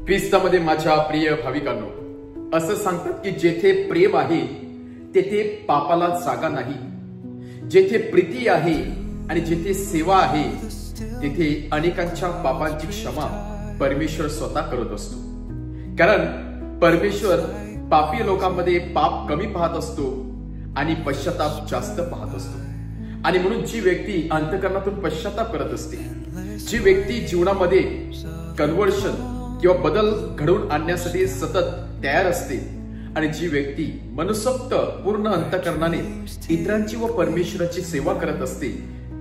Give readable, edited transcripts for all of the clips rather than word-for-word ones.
ख्रिस्तामध्ये माझ्या प्रिय भाविकांनो, असं सांगतात की जेथे प्रेम आहे तेथे पापाला जागा नाही. जेथे प्रीती आहे आणि जेथे सेवा आहे तेथे अनेकांच्या पापांची क्षमा परमेश्वर स्वतः करत असतो. कारण परमेश्वर पापी लोकांमध्ये पाप कमी पाहत असतो आणि पश्चाताप जास्त पाहत असतो. आणि म्हणून जी व्यक्ती अंतःकरणातून पश्चाताप करत असते, जी व्यक्ती जीवनामध्ये कन्व्हर्शन किंवा बदल घडवून आणण्यासाठी सतत तयार असते आणि जी व्यक्ती मनसोक्त पूर्ण अंतःकरणाने इतरांची व परमेश्वराची सेवा करत असते,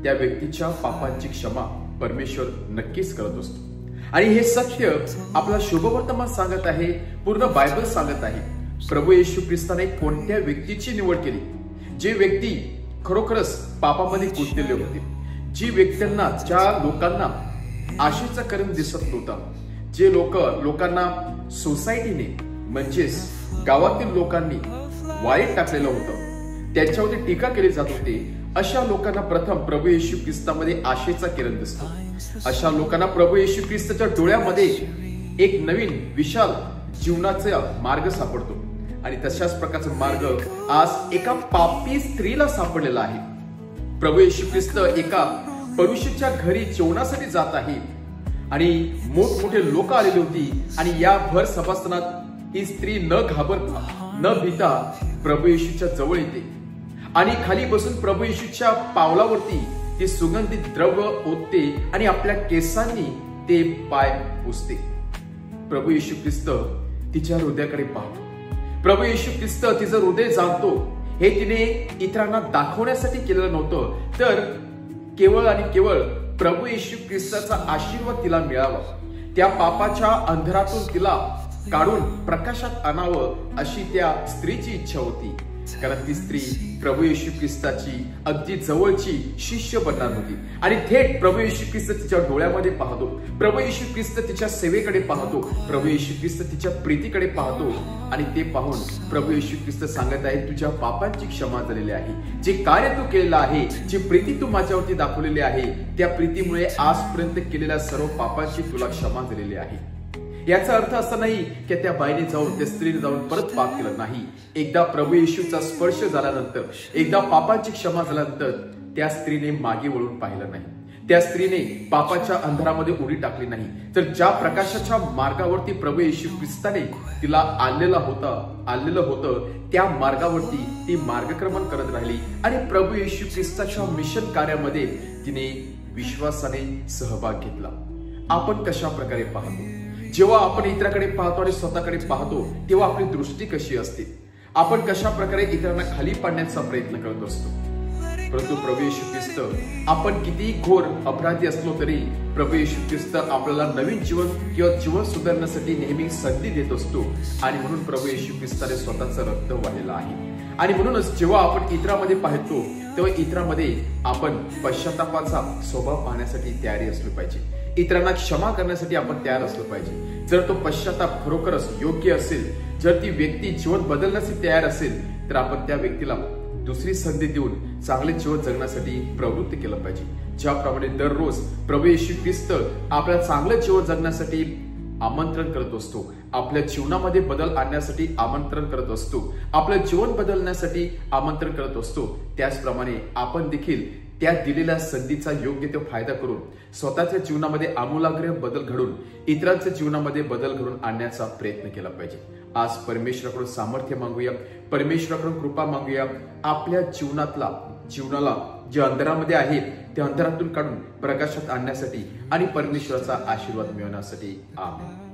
त्या व्यक्तीच्या पापांची क्षमा परमेश्वर नक्कीच करत असतो. आणि हे सत्य आपला शुभवर्तमान सांगत आहे, पूर्ण बायबल सांगत आहे. प्रभू येशू ख्रिस्ताने कोणत्या व्यक्तीची निवड केली, जे व्यक्ती खरोखरच पापामध्ये गुंतलेले होते, जी व्यक्तींना, ज्या लोकांना आशेचा करून दिसत नव्हता, जे लोकांना सोसायटीने म्हणजेच गावातील लोकांनी वाईट टाकलेलं होतं, त्यांच्यावरती टीका केली जात होती, अशा लोकांना प्रथम प्रभू येशू ख्रिस्तामध्ये आशेचा किरण दिसतो. अशा लोकांना प्रभू येशू ख्रिस्ताच्या डोळ्यामध्ये एक नवीन विशाल जीवनाचा मार्ग सापडतो. आणि तशाच प्रकारचा मार्ग आज एका पापी स्त्रीला सापडलेला आहे. प्रभू येशू ख्रिस्त एका पुरुषाच्या घरी जेवणासाठी जात आहे आणि मोठमोठे लोक आलेली होती. आणि या भर सभास्थानात ही स्त्री न घाबरता न भीता प्रभू येशूच्या जवळ येते आणि खाली बसून प्रभू येशूच्या पावलावरती ती सुगंधित द्रव्य ओतते आणि आपल्या केसांनी ते पाय पुसते. प्रभू येशू ख्रिस्त तिच्या हृदयाकडे पाहतो. प्रभू येशू ख्रिस्त तिचं हृदय जाणतो. हे तिने इतरांना दाखवण्यासाठी केलेलं नव्हतं, तर केवळ आणि केवळ प्रभू येशू ख्रिस्ताचा आशीर्वाद तिला मिळावा, त्या पापाच्या अंधारातून तिला काढून प्रकाशात आणावं अशी त्या स्त्रीची इच्छा होती. कारण ती स्त्री प्रभू येशू ख्रिस्ताची अगदी जवळची शिष्य बनणार होती. आणि थेट प्रभू येशू ख्रिस्त तिच्या डोळ्यामध्ये पाहतो, प्रभू येशू ख्रिस्त तिच्या सेवेकडे पाहतो, प्रभू येशू ख्रिस्त तिच्या प्रीतीकडे पाहतो. आणि ते पाहून प्रभू येशू ख्रिस्त सांगत आहे, तुझ्या पापांची क्षमा झालेली आहे. जे कार्य तू केलेलं आहे, जी प्रीती तू माझ्यावरती दाखवलेली आहे, त्या प्रीतीमुळे आजपर्यंत केलेल्या सर्व पापांची तुला क्षमा झालेली आहे. याचा अर्थ असा नाही की त्या बाईने जाऊन, त्या स्त्रीने जाऊन परत पाप केलं नाही. एकदा प्रभू येशूचा स्पर्श झाल्यानंतर, एकदा पापाची क्षमा झाल्यानंतर त्या स्त्रीने मागे वळून पाहिलं नाही. त्या स्त्रीने पापाच्या अंधारामध्ये उडी टाकली नाही. तर ज्या प्रकाशाच्या मार्गावरती प्रभू येशू ख्रिस्ताने तिला आणलेलं होतं, त्या मार्गावरती ती मार्गक्रमण करत राहिली आणि प्रभू येशू ख्रिस्ताच्या मिशन कार्यामध्ये तिने विश्वासाने सहभाग घेतला. आपण कशा प्रकारे पाहतो? जेव्हा आपण इतरांकडे पाहतो आणि स्वतःकडे पाहतो, तेव्हा आपली दृष्टी कशी असते? आपण कशा प्रकारे इतरांना खाली पाडण्याचा प्रयत्न करत असतो? परंतु प्रभू येशू ख्रिस्त, आपण कितीही घोर अपराधी असलो तरी प्रभू येशू ख्रिस्त आपल्याला नवीन जीवन किंवा जीवन सुधारण्यासाठी नेहमी संधी देत असतो. आणि म्हणून प्रभू येशू ख्रिस्ताने स्वतःचं रक्त वाहिलेलं आहे. आणि म्हणूनच जेव्हा आपण इतरांमध्ये पाहतो, तेव्हा इतरांमध्ये आपण पश्चातापाचा स्वभाव पाहण्यासाठी तयारी असली पाहिजे. इतरांना क्षमा करण्यासाठी आपण तयार असलो पाहिजे. जर तो पश्चाताप खरोखरच योग्य असेल, जर ती व्यक्ती जीवन बदलण्यासाठी तयार असेल, तर आपण त्या व्यक्तीला दुसरी संधी देऊन चांगले जीवन जगण्यासाठी प्रवृत्त केलं पाहिजे. ज्याप्रमाणे दररोज प्रभू येशू ख्रिस्त आपल्याला चांगलं जीवन जगण्यासाठी आमंत्रण करत असतो, आपल्या जीवनामध्ये बदल आणण्यासाठी आमंत्रण करत असतो, आपलं जीवन बदलण्यासाठी आमंत्रण करत असतो, त्याचप्रमाणे आपण देखील त्या दिलेल्या संधीचा योग्य तो फायदा करून स्वतःच्या जीवनामध्ये आमूलाग्र बदल घडून इतरांच्या जीवनामध्ये बदल घडून आणण्याचा प्रयत्न केला पाहिजे. आज परमेश्वराकडून सामर्थ्य मागूया, परमेश्वराकडून कृपा मागूया. आपल्या जीवनाला जे अंधारामध्ये आहे त्या अंधारातून काढून प्रकाशात आणण्यासाठी आणि परमेश्वराचा आशीर्वाद मिळवण्यासाठी. आमेन.